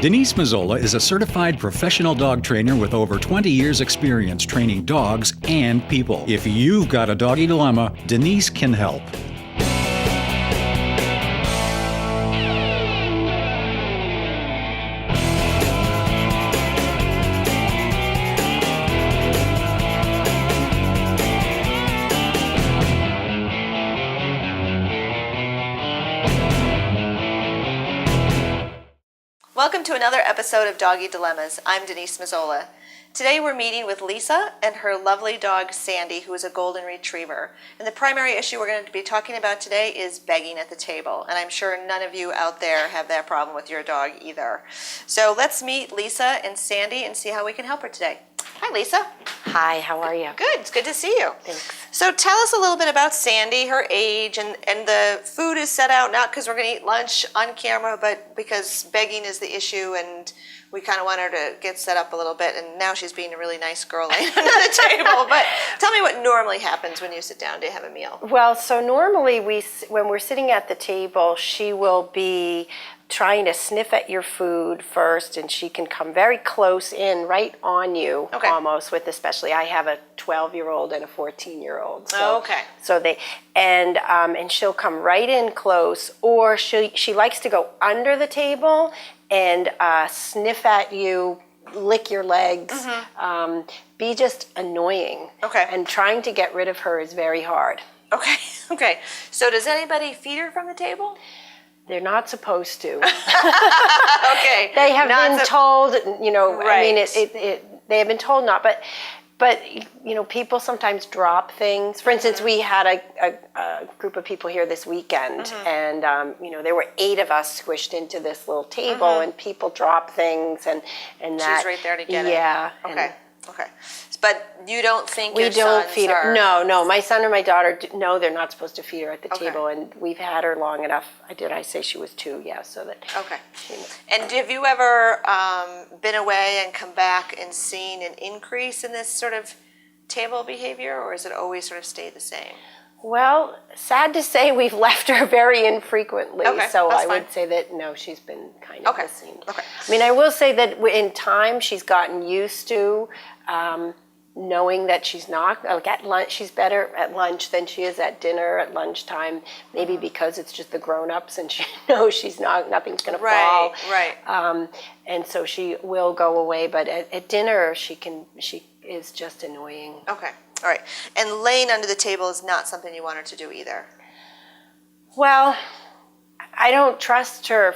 Denise Mazzola is a certified professional dog trainer with over 20 years experience training dogs and people. If you've got a doggy dilemma, Denise can help. Welcome to another episode of Doggy Dilemmas. I'm Denise Mazzola. Today we're meeting with Lisa and her lovely dog Sandy, who is a golden retriever. And the primary issue we're going to be talking about today is begging at the table. And I'm sure none of you out there have that problem with your dog either. So let's meet Lisa and Sandy and see how we can help her today. Hi, Lisa. Hi, how are you? Good. It's good to see you. Thanks. So tell us a little bit about Sandy, her age, and the food is set out not because we're going to eat lunch on camera, but because begging is the issue, and we kind of want her to get set up a little bit, and now she's being a really nice girl laying under the table. But tell me what normally happens when you sit down to have a meal. Well, so normally when we're sitting at the table, she will be trying to sniff at your food first, and she can come very close in right on you, Okay. almost with, especially I have a 12-year-old and a 14-year-old. So, Oh, okay. So and she'll come right in close, or she likes to go under the table and sniff at you, lick your legs, be just annoying. Okay. And trying to get rid of her is very hard. Okay. Okay. So does anybody feed her from the table? They're not supposed to. Okay. They have been told, Right. I mean, they have been told not, but people sometimes drop things. For instance, we had a group of people here this weekend, and there were 8 of us squished into this little table, and people drop things, and that. She's right there to get it. Yeah. Okay. Okay. But you don't think We your don't sons feed her. are... No. My son or my daughter, no, they're not supposed to feed her at the Okay. table, and we've had her long enough. I say she was 2? Yeah, so that. Okay. And have you ever been away and come back and seen an increase in this sort of table behavior, or has it always sort of stayed the same? Well, sad to say, we've left her very infrequently. Okay, so that's I fine. would say that no, she's been kind of Okay, the same. okay. I mean, I will say that in time she's gotten used to knowing that she's not like at lunch. She's better at lunch than she is at dinner at lunchtime. Maybe because it's just the grown-ups and she knows nothing's going to fall. Right. And so she will go away, but at dinner she is just annoying. Okay. All right. And laying under the table is not something you want her to do either. Well, I don't trust her.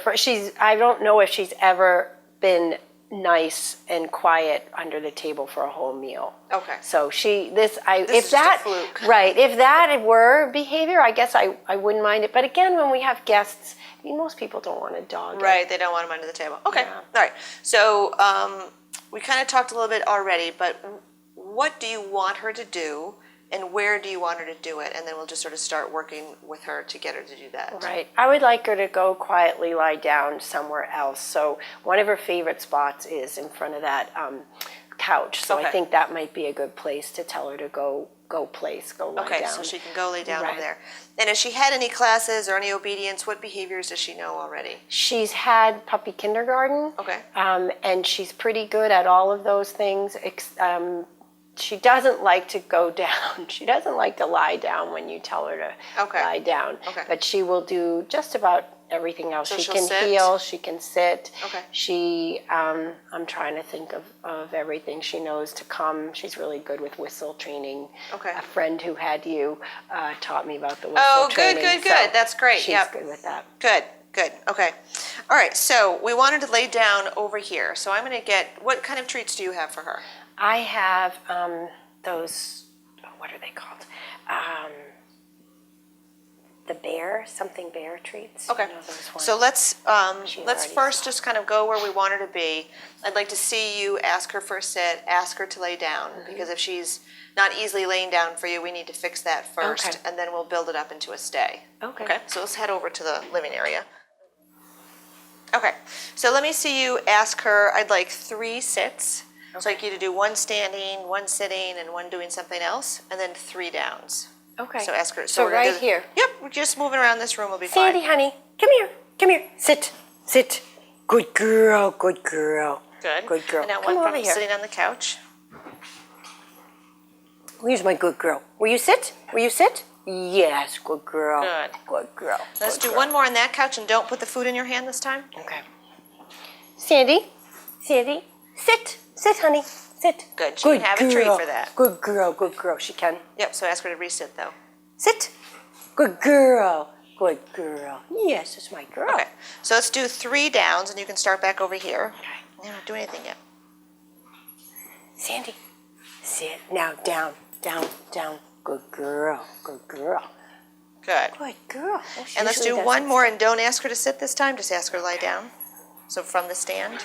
I don't know if she's ever been nice and quiet under the table for a whole meal. Okay. So This is just a fluke. Right, if that were behavior, I guess I wouldn't mind it. But again, when we have guests, I mean, most people don't want a dog. Right. They don't want them under the table. Okay. Yeah. All right. So we kind of talked a little bit already, but what do you want her to do, and where do you want her to do it? And then we'll just sort of start working with her to get her to do that. Right. I would like her to go quietly lie down somewhere else. So one of her favorite spots is in front of that couch. So Okay. I think that might be a good place to tell her to go lie Okay, down. so she can go lay down Right. over there. And has she had any classes or any obedience? What behaviors does she know already? She's had puppy kindergarten. Okay. And she's pretty good at all of those things. She doesn't like to go down. She doesn't like to lie down when you tell her to Okay. lie down. Okay. But she will do just about everything else. So she she'll can sit? heel, she can sit. Okay. I'm trying to think of everything. She knows to come. She's really good with whistle training. Okay. A friend who had you taught me about the whistle Oh, training. good. so That's great. She's Yep. good with that. Good. Okay. All right, so we wanted to lay down over here. So I'm going to what kind of treats do you have for her? I have those, what are they called? The something bear treats. Okay. You know those ones? So let's already first just kind of go where we want her to be. I'd like to see you ask her for a sit, ask her to lay down, because if she's not easily laying down for you, we need to fix that first, Okay. and then we'll build it up into a stay. Okay. So let's head over to the living area. Okay, so let me see you ask her. I'd like 3 sits. So I'd like you to do 1 standing, 1 sitting, and 1 doing something else, and then 3 downs. Okay. So ask her. So we're gonna right here. Yep, we're just moving around this room will be Sandy, fine. honey, come here. Sit. Good girl, good girl. Good. Good girl. And now Come one over from here. sitting on the couch. Here's my good girl. Will you sit? Will you sit? Yes, good girl. Good. Good girl. Let's good do girl. one more on that couch, and don't put the food in your hand this time. Okay. Sandy, Sandy, sit. Sit, honey. Sit. Good. She can have a treat for that. Good girl, good girl. She can. Yep, so ask her to resit, though. Sit. Good girl. Good girl. Yes, it's my girl. Okay, so let's do 3 downs, and you can start back over here. Okay. You're not doing anything yet. Sandy, sit. Now down, down, down. Good girl. Good girl. Good. Good girl. Oh, she And let's usually do does one it. more, and don't ask her to sit this time. Just ask her to lie down. So from the stand.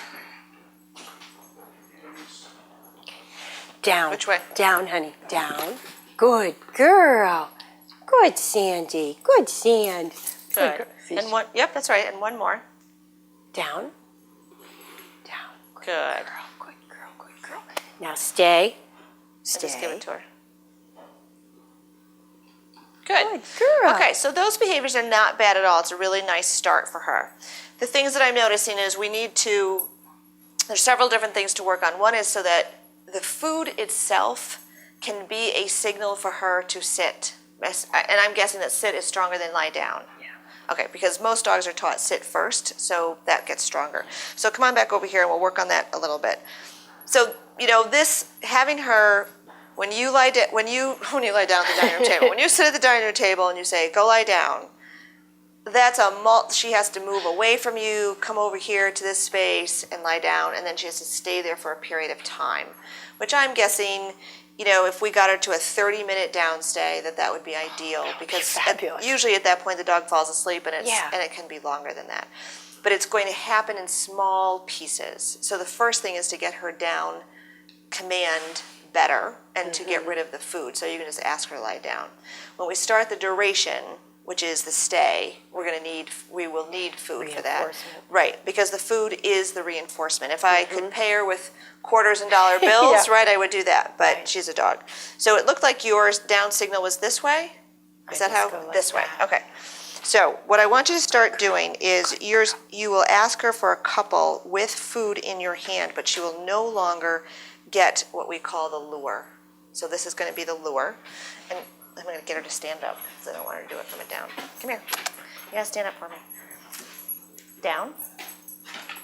Down. Which way? Down, honey. Down. Good girl. Good, Sandy. Good, Sand. Good. girl. And one. Yep, that's right. And one more. Down. Down. Good. Girl. Good girl. Good girl. Now stay. So just give it Stay. to her. Good. Good girl. Okay, so those behaviors are not bad at all. It's a really nice start for her. The things that I'm noticing is we need to, there's several different things to work on. One is so that the food itself can be a signal for her to sit. And I'm guessing that sit is stronger than lie down. Yeah. Okay, because most dogs are taught sit first, so that gets stronger. So come on back over here and we'll work on that a little bit. So, this, having her, when you lie down, when you lie down at the dining room table, when you sit at the dining room table and you say, go lie down, that's she has to move away from you, come over here to this space and lie down, and then she has to stay there for a period of time, which I'm guessing, if we got her to a 30-minute downstay, that would be ideal, because fabulous. usually at that point the dog falls asleep, and Yeah. and it can be longer than that. But it's going to happen in small pieces. So the first thing is to get her down, command better, and to get rid of the food. So you can just ask her to lie down. When we start the duration, which is the stay, we will need food for that. Reinforcement. Right, because the food is the reinforcement. If I could pay her with quarters and dollar bills, Yeah. right, I would do that, but Right. she's a dog. So it looked like your down signal was this way? Is that just how? go like This way, that. okay. So what I want you to start doing is you will ask her for a couple with food in your hand, but she will no longer get what we call the lure. So this is going to be the lure. And I'm going to get her to stand up because I don't want her to do it from a down. Come here. You got to stand up for me. Down.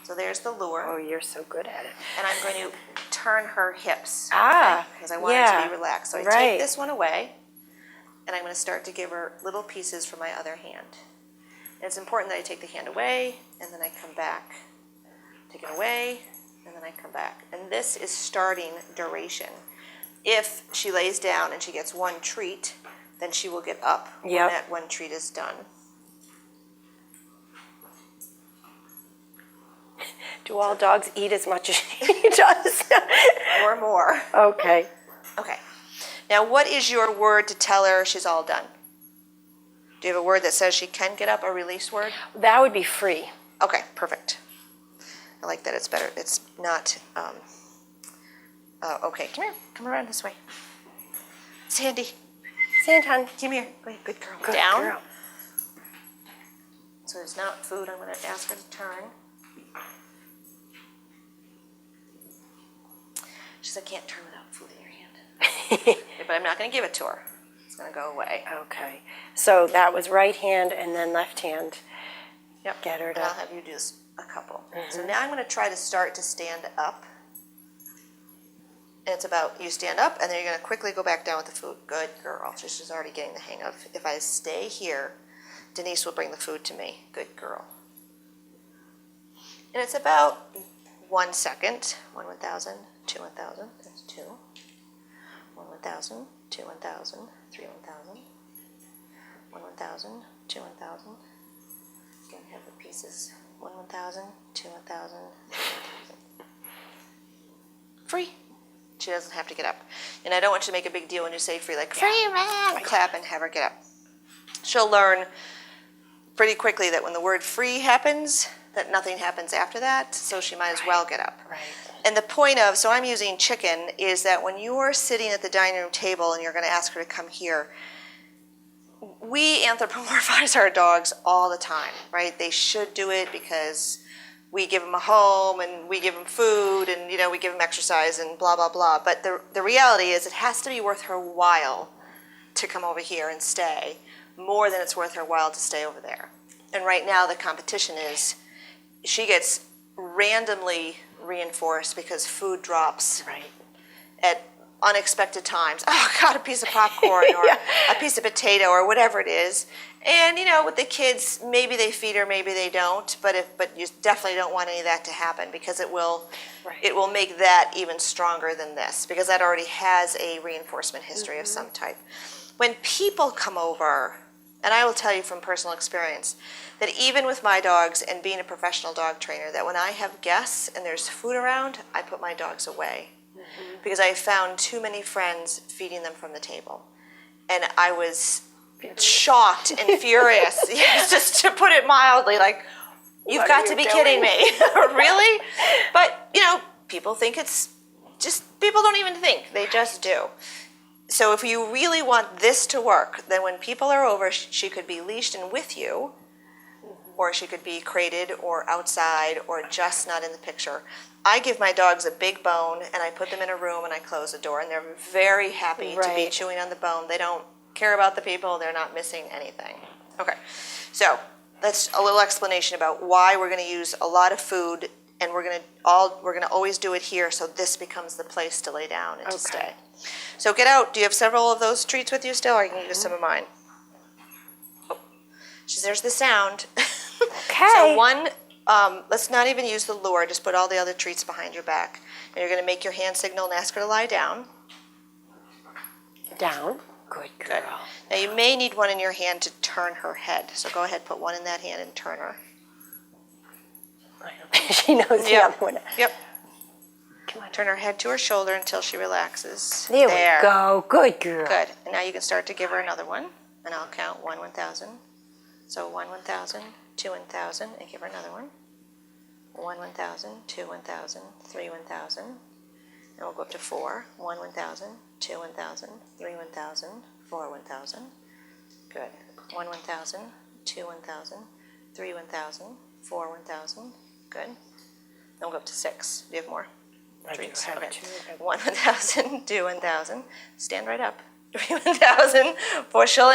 So there's the lure. Oh, you're so good at it. And I'm going to turn her hips. Ah, Because I want her yeah, to be relaxed. So I right. take this one away, and I'm going to start to give her little pieces from my other hand. And it's important that I take the hand away, and then I come back. Take it away, and then I come back. And this is starting duration. If she lays down and she gets one treat, then she will get up when Yep. that one treat is done. Do all dogs eat as much as he does? Or more. Okay. Okay. Now, what is your word to tell her she's all done? Do you have a word that says she can get up, a release word? That would be free. Okay, perfect. I like that. It's better. It's not. Okay, come here. Come around this way. Sandy, Sand, hon. come here. Good girl. Good Down. girl. So there's not food. I'm going to ask her to turn. She said, I can't turn without food in your hand. But I'm not going to give it to her. It's going to go away. Okay. So that was right hand and then left hand. Yep. Get her And to- I'll have you do a couple. So now I'm going to try to start to stand up. And it's about you stand up, and then you're going to quickly go back down with the food. Good girl. She's already getting the hang of. If I stay here, Denise will bring the food to me. Good girl. And it's about 1 second. 1 1,000, 2 1,000. That's 2. 1 1,000, 2 1,000, 3 1,000. 1 1,000, 2 1,000. Again, have the pieces. 1 1,000, 2 1,000, 3 1,000. Free. She doesn't have to get up. And I don't want you to make a big deal when you say free, like free, man, clap and have her get up. She'll learn pretty quickly that when the word free happens, that nothing happens after that, so she might as well get up. Right. And the point of, so I'm using chicken, is that when you're sitting at the dining room table and you're going to ask her to come here, we anthropomorphize our dogs all the time, right? They should do it because we give them a home and we give them food and, you know, we give them exercise and blah, blah, blah. But the reality is it has to be worth her while to come over here and stay more than it's worth her while to stay over there. And right now the competition is she gets randomly reinforced because food drops Right. at unexpected times. Oh, God, a piece of popcorn or a piece of potato or whatever it is. And, you know, with the kids, maybe they feed her, maybe they don't. But you definitely don't want any of that to happen because it will make that even stronger than this because that already has a reinforcement history of some type. When people come over, and I will tell you from personal experience, that even with my dogs and being a professional dog trainer, that when I have guests and there's food around, I put my dogs away. Because I found too many friends feeding them from the table. And I was shocked and furious, just to put it mildly, like, you've got to be kidding me. Really? But, you know, people think it's just, people don't even think, they just do. So if you really want this to work, then when people are over, she could be leashed and with you, or she could be crated or outside or just not in the picture. I give my dogs a big bone and I put them in a room and I close the door and they're very happy to be chewing on the bone. They don't care about the people. They're not missing anything. Okay, so that's a little explanation about why we're going to use a lot of food and we're going to always do it here so this becomes the place to lay down and to stay. So get out. Do you have several of those treats with you still or can you use some of mine? Oh, there's the sound. Okay. So one, let's not even use the lure, just put all the other treats behind your back. And you're going to make your hand signal and ask her to lie down. Down. Good girl. Good. Now you may need one in your hand to turn her head. So go ahead, put one in that hand and turn her. She knows the other one. Yep. Come on. Turn her head to her shoulder until she relaxes. There we go. Good girl. Good. And now you can start to give her another one. And I'll count 1, 1,000. So 1, 1,000. 2, 1,000, and give her another one. 1, 1,000, 2, 1,000, 3, 1,000, and we'll go up to 4. 1, 1,000, 2, 1,000, 3, 1,000, 4, 1,000. Good. 1, 1,000, 2, 1,000, 3, 1,000, 4, 1,000. Good. Then we'll go up to 6. Do you have more? I do have Okay. 2. 1, 1,000, 2, 1,000. Stand right up. 3, 1,000, for she'll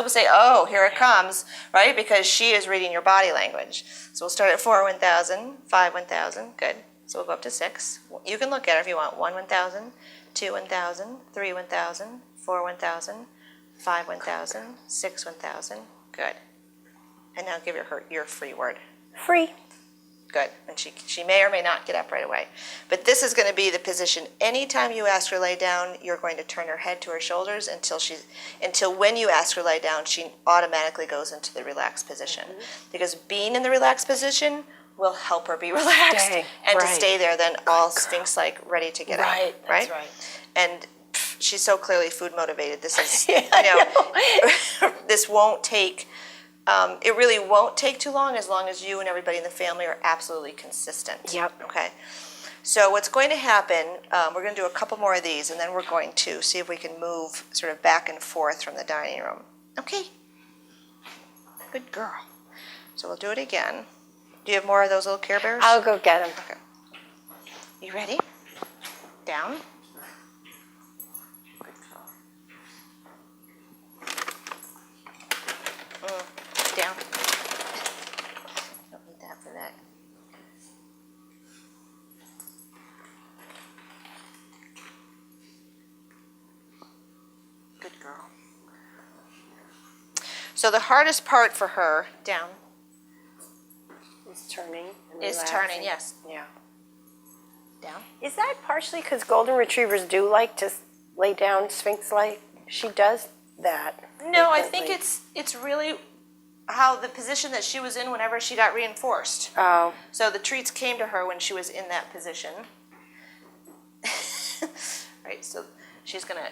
say, oh, here it comes, right? Because she is reading your body language. So we'll start at 4, 1,000, 5, 1,000, good. So we'll go up to 6. You can look at it if you want. 1, 1,000, 2, 1,000, 3, 1,000, 4, 1,000, 5, 1,000, 6, 1,000, good. And now give her your free word. Free. Good. And she may or may not get up right away. But this is going to be the position. Anytime you ask her to lay down, you're going to turn her head to her shoulders until when you ask her to lay down, she automatically goes into the relaxed position. Because being in the relaxed position will help her be relaxed and to stay there then all Sphinx-like ready to get up. Right? That's right. And she's so clearly food motivated. This is, you know, this won't take... it really won't take too long as you and everybody in the family are absolutely consistent. Yep. Okay. So what's going to happen, we're going to do a couple more of these, and then we're going to see if we can move sort of back and forth from the dining room. Okay. Good girl. So we'll do it again. Do you have more of those little Care Bears? I'll go get them. Okay. You ready? Down. Good girl. Down. Don't need that for that. Good girl. So the hardest part for her, down, Is turning. And is relaxing. turning, yes. Yeah. Down. Is that partially because golden retrievers do like to lay down Sphinx-like? She does that. No, I think frequently. it's really how the position that she was in whenever she got reinforced. Oh. So the treats came to her when she was in that position. Right, so she's gonna,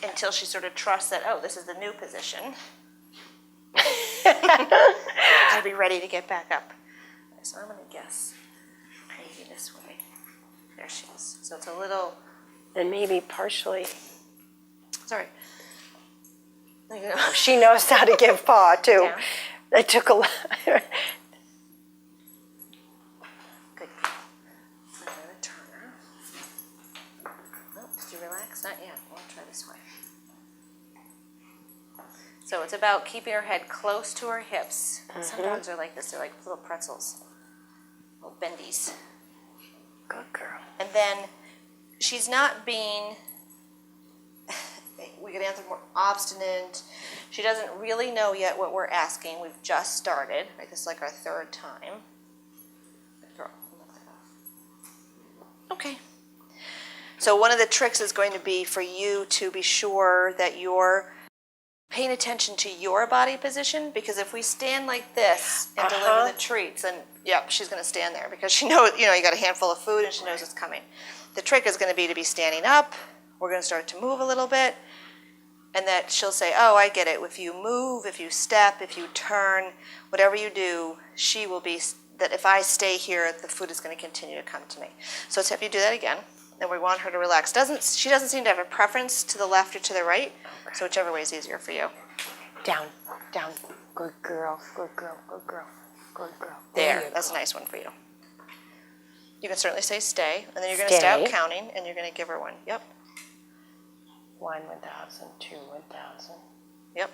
until she sort of trusts that, oh, this is the new position. I'll be ready to get back up. So I'm gonna guess maybe this way. There she is. So it's a little, And maybe partially. sorry. You know. She knows how to give paw, too. Down. It took a lot. about keeping her head close to her hips. Some dogs are like this. They're like little pretzels, little bendies. Good girl. And then she's not being, we could answer more obstinate. She doesn't really know yet what we're asking. We've just started. Like this is like our third time. Good girl. Okay. So one of the tricks is going to be for you to be sure that you're paying attention to your body position, because if we stand like this and deliver the treats, then yep, she's going to stand there because she knows, you got a handful of food and she knows it's coming. The trick is going to be standing up. We're going to start to move a little bit, and that she'll say, oh, I get it. If you move, if you step, if you turn, whatever you do, she will be, that if I stay here, the food is going to continue to come to me. So let's have you do that again. And we want her to relax. She doesn't seem to have a preference to the left or to the right, so whichever way is easier for you. Down, down. Good girl, good girl, good girl, good girl. There, that's a nice one for you. You can certainly say stay, and then you're going to start counting, and you're going to give her one. Yep. 1, 1,000, 2, 1,000. Yep.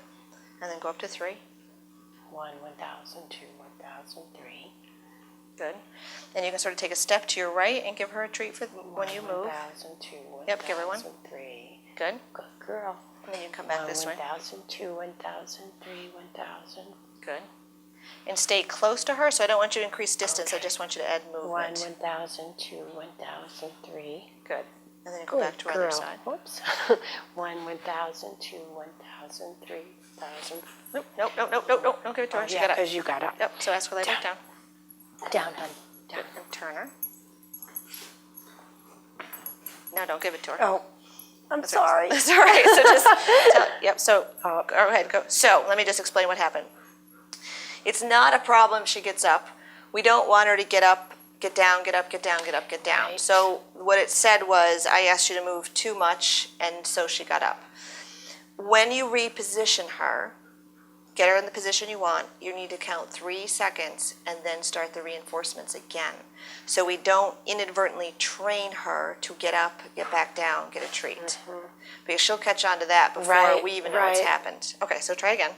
And then go up to 3. 1, 1,000, 2, 1,000, 3. Good. Then you can sort of take a step to your right and give her a treat for when you move. 1,000, 2, 1,000, Yep, give her one. 3. Good. Good girl. And then you can come back this way. 1,000, 2, 1,000, 3, 1,000. Good. And stay close to her, so I don't want you to increase distance. I just want you to add movement. 1,000, 2, 1,000, 3. Good. And then you go back to our other side. Whoops. 1,000, 2, 1,000, 3,000. Nope. Don't give it to her. She got up. Because you got up. Yep, so ask her to lay back down. Down, honey. Down. Good. And turn her. No, don't give it to her. Oh, I'm sorry. That's all right. So just yep. So go ahead. Go. So let me just explain what happened. It's not a problem. She gets up. We don't want her to get up, get down, get up, get down, get up, get down. Right. So what it said was, I asked you to move too much, and so she got up. When you reposition her, get her in the position you want, you need to count 3 seconds and then start the reinforcements again. So we don't inadvertently train her to get up, get back down, get a treat. Because she'll catch on to that before we even know what's happened. Okay, so try again.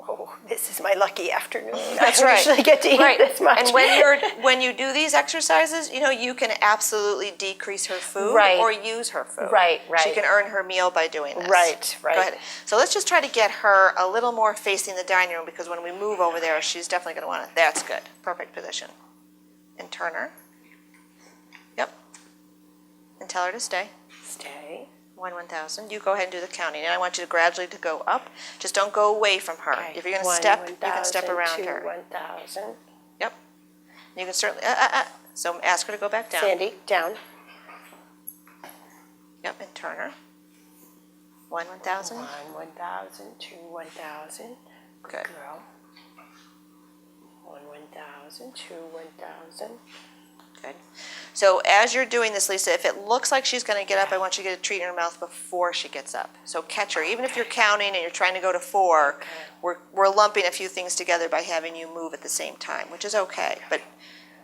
Oh, this is my lucky afternoon. That's I right. usually get to eat this much. And when you do these exercises, you can absolutely decrease her food or use her food. Right. She can earn her meal by doing this. Right. Go ahead. So let's just try to get her a little more facing the dining room, because when we move over there, she's definitely going to want it. That's good. Perfect position. And turn her. Yep. And tell her to stay. Stay. 1,000. You go ahead and do the counting, and I want you to gradually to go up. Just don't go away from her. Okay. If you're going to step, you can step around 2, her. 1,000. Yep. You can certainly. So ask her to go back down. Sandy, down. Yep, and turn her. 1,000. 1,000, 2, 1,000. Good. Girl. 1,000, 2, 1,000. Good. So as you're doing this, Lisa, if it looks like she's going to get up, I want you to get a treat in her mouth before she gets up. So catch her. Even if you're counting and you're trying to go to 4, we're lumping a few things together by having you move at the same time, which is okay. But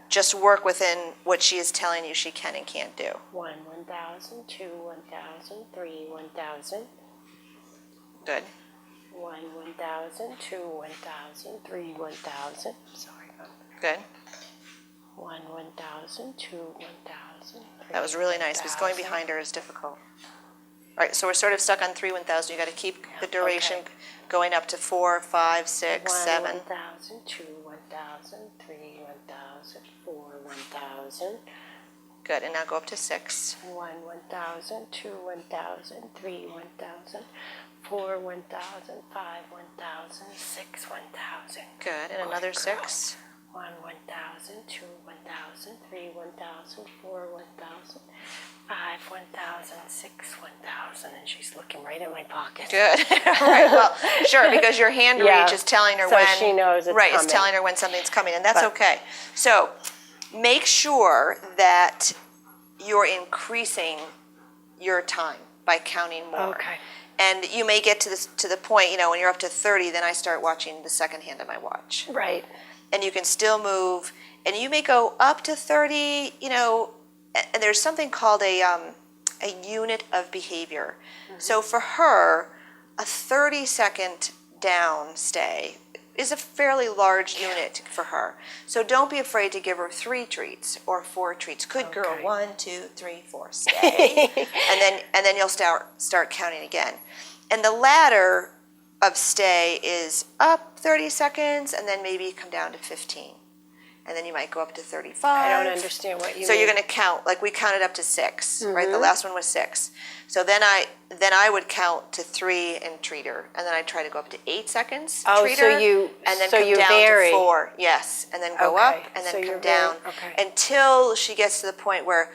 just work within what she is telling you she can and can't do. 1,000, 2, 1,000, 3, 1,000. Good. 1,000, 2, 1,000, 3, 1,000. Sorry, Mom. Good. 1,000, 2, 1,000. That was really nice, because going behind her is difficult. All right, so we're sort of stuck on 3 1,000. You got to keep the duration going up to 4, 5, 6, 7. 1,000, 2, 1,000, 3, 1,000, 4, 1,000. Good, and now go up to 6. 1,000, 2, 1,000, 3, 1,000, 4, 1,000, 5, 1,000, 6, 1,000. Good, and another 6. 1,000, 2, 1,000, 3, 1,000, 4, 1,000, 5, 1,000, 6, 1,000, and she's looking right at my pocket. Good. Right. Well, sure, because your hand reach is telling her when. So she knows it's right, coming. it's telling her when something's coming, and that's okay. So make sure that you're increasing your time by counting more. Okay. And you may get to the point, when you're up to 30, then I start watching the second hand of my watch. Right. And you can still move, and you may go up to 30, and there's something called a unit of behavior. So for her, a 30-second down stay is a fairly large unit for her. So don't be afraid to give her 3 treats or 4 treats. Good girl, Okay. 1, 2, 3, 4, stay. and then you'll start counting again. And the ladder of stay is up 30 seconds and then maybe come down to 15. And then you might go up to 35. I don't understand what you So mean. you're going to count, like we counted up to 6, right? The last one was 6. So then I would count to 3 and treat her, and then I'd try to go up to 8 seconds. Oh, treat so her, you- and then so come you down vary. to 4. Yes, and then go Okay, up and then so come you're down okay. until she gets to the point where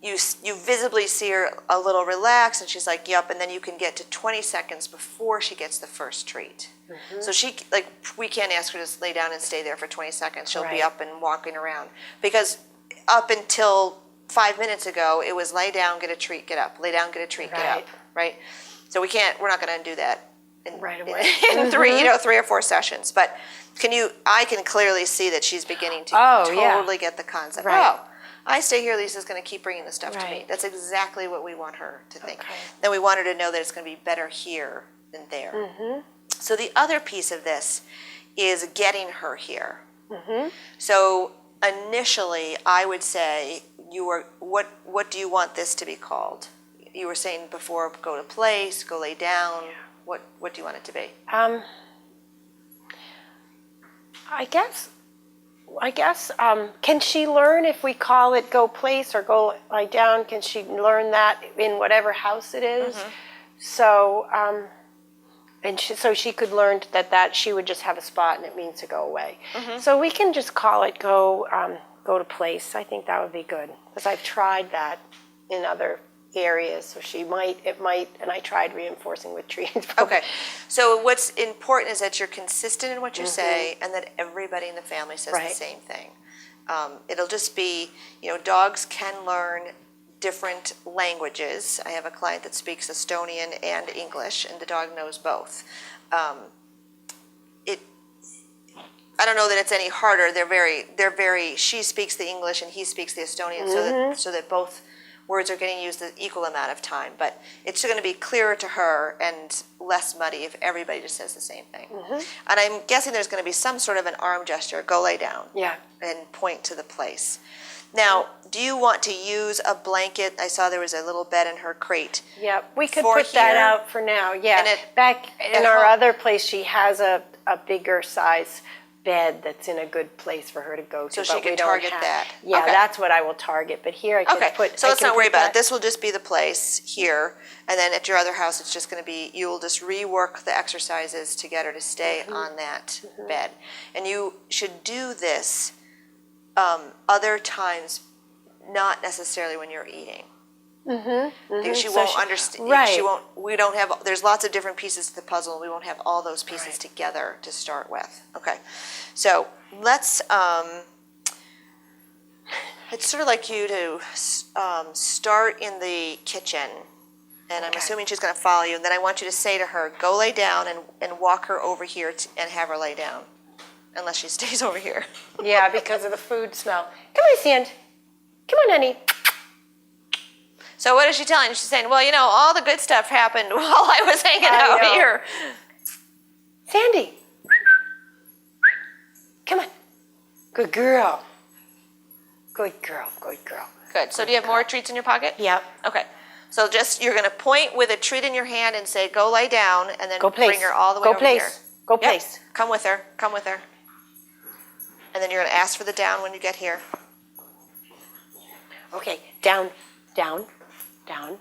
you visibly see her a little relaxed, and she's like, "Yup," and then you can get to 20 seconds before she gets the first treat. So we can't ask her to just lay down and stay there for 20 seconds. She'll be Right. up and walking around, because up until 5 minutes ago, it was lay down, get a treat, get up, lay down, get a treat, get up, right? So we're not going to do that Right away. in 3 or 4 sessions. But I can clearly see that she's beginning to Oh, yeah. totally get the concept. Right. Oh, I stay here, Lisa's going to keep bringing the stuff to me. Right. That's exactly what we want her to think. Okay. Then we want her to know that it's going to be better here than there. Mm-hmm. So the other piece of this is getting her here. Mm-hmm. So initially, I would say, what do you want this to be called? You were saying before, go to place, go lay down. What do you want it to be? I guess, can she learn if we call it go place or go lie down? Can she learn that in whatever house it is? So, so she could learn that she would just have a spot and it means to go away. So we can just call it go to place. I think that would be good, because I've tried that in other areas. So it might, and I tried reinforcing with treats. Okay. So what's important is that you're consistent in what you say, and that everybody in the family says the Right. same thing. It'll just be, dogs can learn different languages. I have a client that speaks Estonian and English, and the dog knows both. I don't know that it's any harder. She speaks the English and he speaks the Estonian, so that both words are getting used the equal amount of time. But it's going to be clearer to her and less muddy if everybody just says the same thing. And I'm guessing there's going to be some sort of an arm gesture, go lay down, Yeah. and point to the place. Now, do you want to use a blanket? I saw there was a little bed in her crate. Yeah, we could For put that here, out for now. Yeah, and back in at our home- other place, she has a bigger size bed that's in a good place for her to go to. So she but we can don't target have- that. Yeah, Okay. that's what I will target. But here I can Okay, put. so I let's can not worry put about it. that- This will just be the place here, and then at your other house, it's just going to be, you will just rework the exercises to get her to stay on that bed. And you should do this other times, not necessarily when you're eating. Because she So won't she- understand. right. She won't. We don't have. There's lots of different pieces to the puzzle. And we won't have all those pieces together to start with. Okay, so let's. I'd sort of like you to start in the kitchen, and I'm assuming she's going to follow you. And then I want you to say to her, "Go lay down," and walk her over here and have her lay down, unless she stays over here. Yeah, because of the food smell. Come on, Sand. Come on, honey. So what is she telling you? She's saying, well, all the good stuff happened while I was hanging I out know. here. Sandy. Come on. Good girl. Good girl. Good girl. Good. So do you have more treats in your pocket? Yep. Okay. So you're going to point with a treat in your hand and say, go lay down, and then Go place. bring her all the way Go over place. here. Go Yep. place. Come with her. Come with her. And then you're going to ask for the down when you get here. Okay. Down. Down. Down.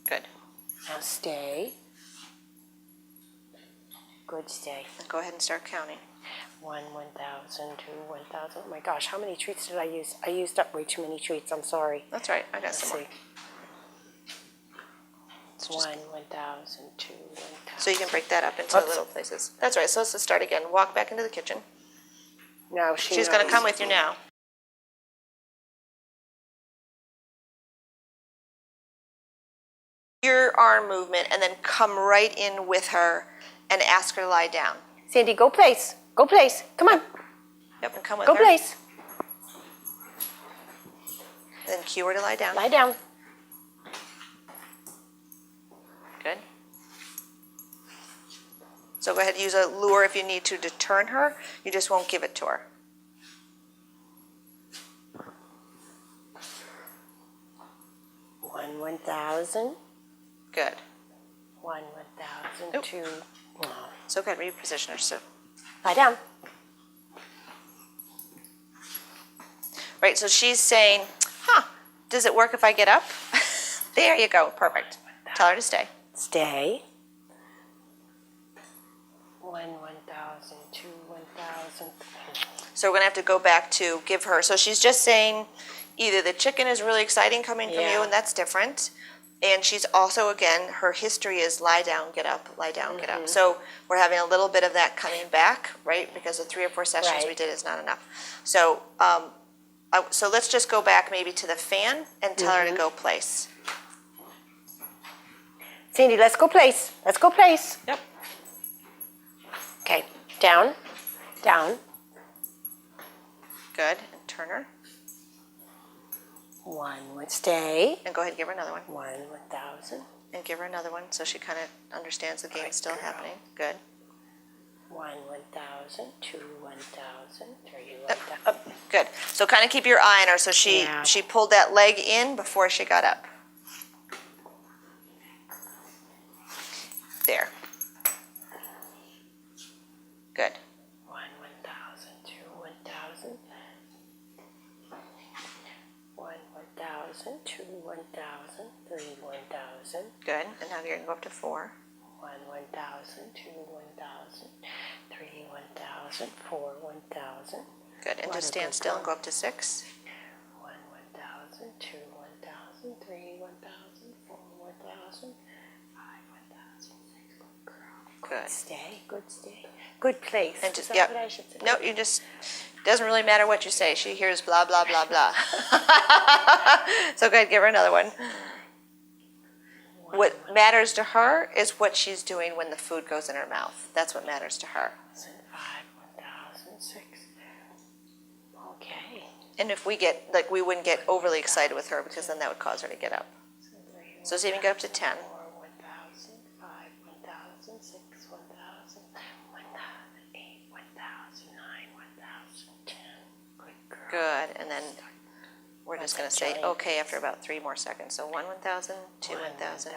Good. Now stay. Good stay. Then go ahead and start counting. 1,000, 2, 1,000. Oh my gosh, how many treats did I use? I used up way too many treats. I'm sorry. That's right. I got Let's some see. more. 1,000, 2, 1,000. So you can break that up into Oops. little places. That's right. So let's just start again. Walk back into the kitchen. No, She's going to come with you now. Your arm movement, and then come right in with her and ask her to lie down. Sandy, go place. Go place. Come on. Yep, and come with Go her. place. Then cue her to lie down. Lie down. So go ahead and use a lure if you need to turn her. You just won't give it to her. One 1,000. Good. One 1,000. Nope. Two. Oh. So go ahead and reposition her. So, Lie down. right, so she's saying, does it work if I get up? There you go. Perfect. Tell her to stay. Stay. One 1,000. Two 1,000. So we're going to have to go back to give her. So she's just saying either the chicken is really exciting coming from you, Yeah. and that's different. And she's also, again, her history is lie down, get up, lie down, get up. So we're having a little bit of that coming back, right? Because the 3 or 4 sessions we Right. did is not enough. So, so let's just go back maybe to the fan and tell her to go place. Sandy, let's go place. Let's go place. Yep. Okay. Down. Down. Good. And turn her. One would stay. And go ahead and give her another one. One 1,000. And give her another one so she kind of understands the game's still girl. happening. Good. One 1,000. Two 1,000. Three 1,000. Up. Good. So kind of keep your eye on her. So Yeah. she pulled that leg in before she got up. There. Good. One 1,000. Two 1,000. One 1,000. Two 1,000. Three 1,000. Good. And now you're going to go up to 4. One 1,000. Two 1,000. Three 1,000. Four 1,000. Good. And What just a stand good still and girl. go up to 6. One 1,000. Two 1,000. Three 1,000. Four 1,000. Five 1,000. Six. Good girl. Good. Stay. Good stay. Good place. And Is just, that yep. what I should say? No, you just, doesn't really matter what you say. She hears blah, blah, blah, blah. So go ahead, give her another one. What matters to her is what she's doing when the food goes in her mouth. That's what matters to her. 1,005, 1,006. Okay. And if we get, like, we wouldn't get overly excited with her because then that would cause her to get up. So see if you can get up to 10. 4, 1,005, 1,006, 1,000, 1,008, 1,009, 1,010. Good girl. Good. And then we're just going to say okay after about 3 more seconds. So 1 1,000, 2 1,000.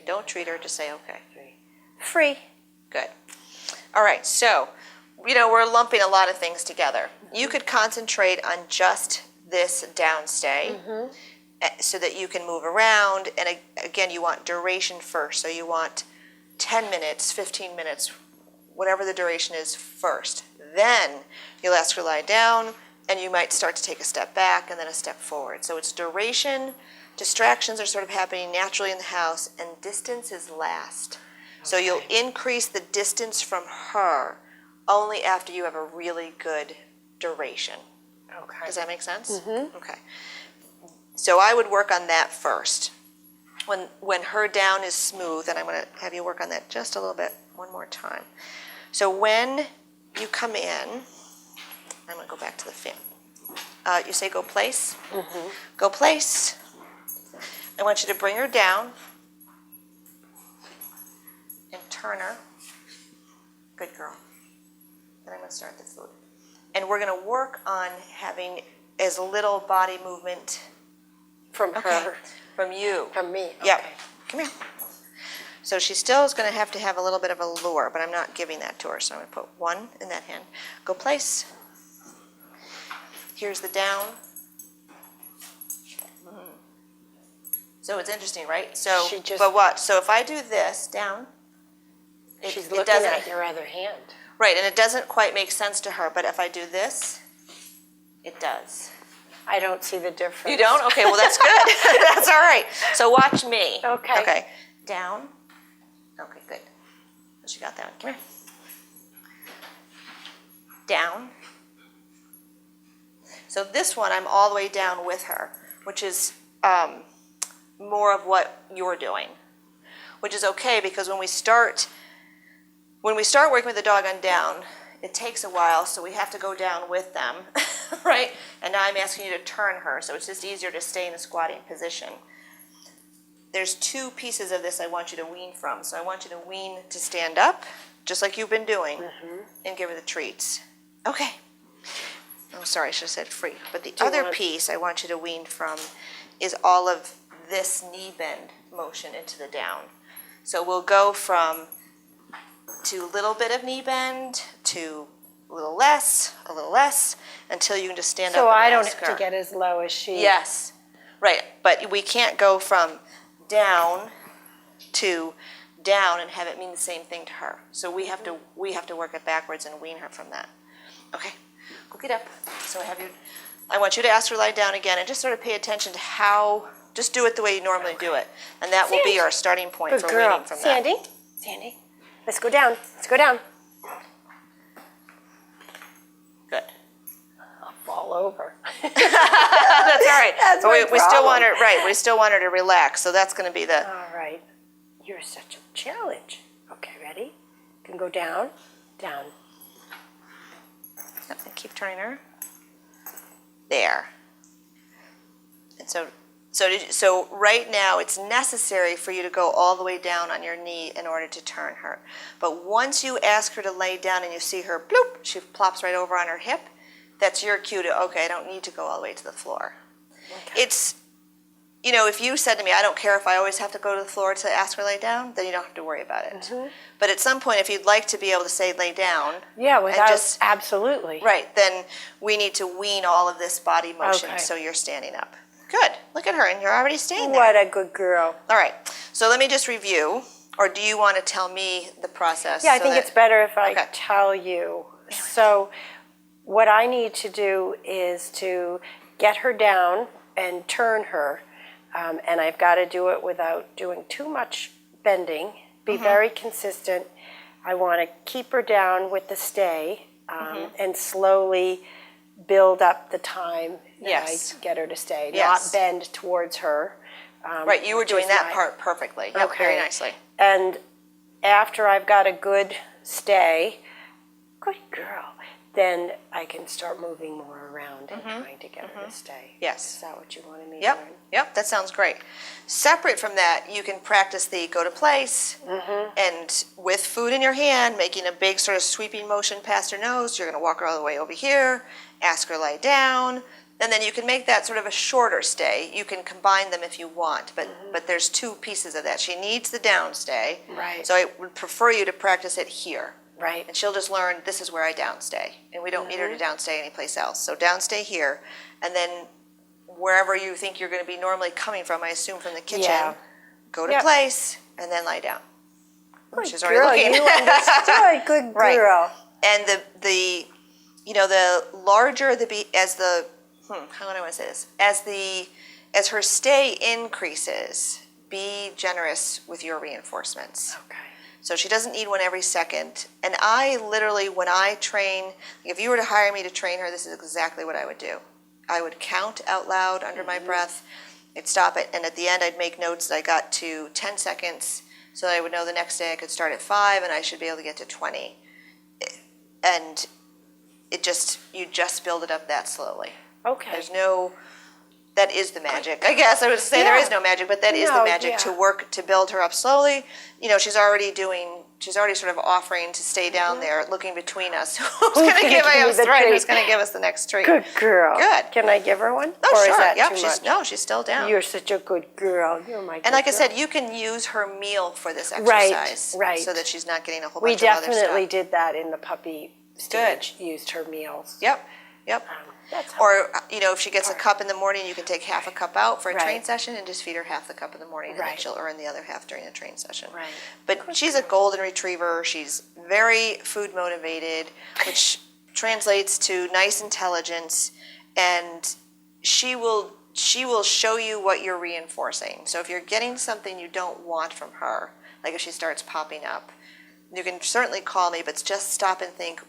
Don't treat her, just say okay. Free. Good. All right, so, we're lumping a lot of things together. You could concentrate on just this downstay so that you can move around. And again, you want duration first. So you want 10 minutes, 15 minutes, whatever the duration is first. Then you'll ask her to lie down, and you might start to take a step back and then a step forward. So it's duration, distractions are sort of happening naturally in the house, and distance is last. So you'll increase the distance from her only after you have a really good duration. Okay. Does that make sense? Mm-hmm. Okay. So I would work on that first. When her down is smooth, and I'm going to have you work on that just a little bit one more time. So when you come in, I'm going to go back to the fan. You say go place. Mm-hmm. Go place. I want you to bring her down and turn her. Good girl. Then I'm going to start the food. And we're going to work on having as little body movement From her. from you. From me. Yep. Okay. Come here. So she still is going to have a little bit of a lure, but I'm not giving that to her. So I'm going to put 1 in that hand. Go place. Here's the down. So it's interesting, right? So, She just- but what? So if I do this down, She's it looking doesn't, at your other hand. right, and it doesn't quite make sense to her. But if I do this, it does. I don't see the difference. You don't? Okay, well that's good. That's all right. So watch me. Okay. Okay. Down. Okay, good. She got that one. Come here. Down. So this one, I'm all the way down with her, which is more of what you're doing, which is okay because when we start working with the dog on down, it takes a while, so we have to go down with them, right? And now I'm asking you to turn her, so it's just easier to stay in the squatting position. There's 2 pieces of this I want you to wean from. So I want you to wean to stand up, just like you've been doing, and give her the treats. Okay. Oh, sorry, I should have said free. But the other piece I want you to wean from is all of this knee bend motion into the down. So we'll go from to a little bit of knee bend to a little less, until you can just stand up So and I don't ask have to her. get as low as she. Yes, right. But we can't go from down to down and have it mean the same thing to her. So we have to work it backwards and wean her from that. Okay, go get up. So I want you to ask her to lie down again and just sort of pay attention to how. Just do it the way you normally do it, and that will be our starting point Good for girl. weaning from that. Sandy, let's go down. Let's go down. Good. I'll fall over. That's all right. That's But my we still want problem. her right. We still want her to relax. So that's going to be the. All right. You're such a challenge. Okay, ready? You can go down, down. And keep turning her. There. And so right now it's necessary for you to go all the way down on your knee in order to turn her. But once you ask her to lay down and you see her bloop, she plops right over on her hip, that's your cue to, okay, I don't need to go all the way to the floor. Okay. It's, if you said to me, I don't care if I always have to go to the floor to ask her to lay down, then you don't have to worry about it. But at some point, if you'd like to be able to say lay down. Yeah, without, just, absolutely. right, then we need to wean all of this body motion so you're standing up. Good. Look at her, and you're already staying there. What a good girl. All right. So let me just review, or do you want to tell me the process? Yeah, I think it's better if I Okay. tell you. So what I need to do is to get her down and turn her, and I've got to do it without doing too much bending. Be very consistent. I want to keep her down with the stay and slowly build up the time that I get her to stay, not bend towards her. Right, you were doing that part perfectly. Yep, very nicely. And after I've got a good stay, good girl, then I can start moving more around and trying to get her to stay. Yes. Is that what you wanted me to learn? Yep, that sounds great. Separate from that, you can practice the go to place, and with food in your hand, making a big sort of sweeping motion past her nose, you're going to walk her all the way over here, ask her to lie down, and then you can make that sort of a shorter stay. You can combine them if you want, but there's two pieces of that. She needs the down stay, Right. so I would prefer you to practice it here. Right. And she'll just learn, this is where I downstay, and we don't need her to downstay anyplace else. So downstay here, and then wherever you think you're going to be normally coming from, I assume from the kitchen, go to place, and then lie down. Good She's already girl, looking. you understood. Good Right. girl. And the larger how do I want to say this? As her stay increases, be generous with your reinforcements. Okay. So she doesn't need one every second. And I literally, when I train, if you were to hire me to train her, this is exactly what I would do. I would count out loud under my breath. I'd stop it, and at the end I'd make notes that I got to 10 seconds so that I would know the next day I could start at 5 and I should be able to get to 20. And you just build it up that slowly. Okay. That is the magic. I guess I would say there is no magic, but that is the magic to build her up slowly. She's already sort of offering to stay down there, looking between us. Who's going to give us the treat? Who's going to give us the next treat? Good girl. Good. Can I give her one? Oh, or sure. Is that Yep. too much? No, she's still down. You're such a good girl. You're my good And like I girl. said, you can use her meal for this exercise, right. so that she's not getting a whole We bunch of other stuff. definitely did that in the puppy stage. Used her meals. Yep. That's Or, if she gets a cup in the morning, you can take half a cup out for a Right. train session and just feed her half the cup in the morning, and then Right. she'll earn the other half during the train session. Right. But she's a golden retriever. She's very food motivated, which translates to nice intelligence, and she will show you what you're reinforcing. So if you're getting something you don't want from her, like if she starts popping up, you can certainly call me, but just stop and think,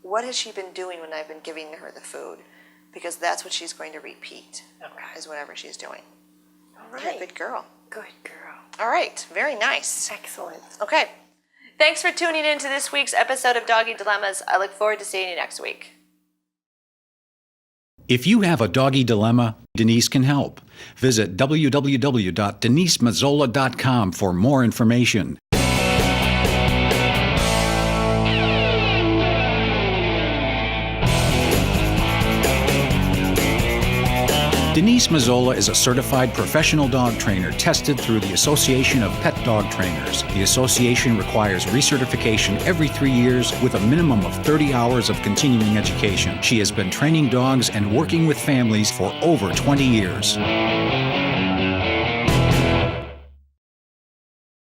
what has she been doing when I've been giving her the food? Because that's what she's going to repeat, is whatever she's doing. all You're a right. good girl. Good girl. All right, very nice. Excellent. Okay. Thanks for tuning in to this week's episode of Doggy Dilemmas. I look forward to seeing you next week. If you have a doggy dilemma, Denise can help. Visit www.denisemazzola.com for more information. Denise Mazzola is a certified professional dog trainer tested through the Association of Pet Dog Trainers. The association requires recertification every 3 years with a minimum of 30 hours of continuing education. She has been training dogs and working with families for over 20 years.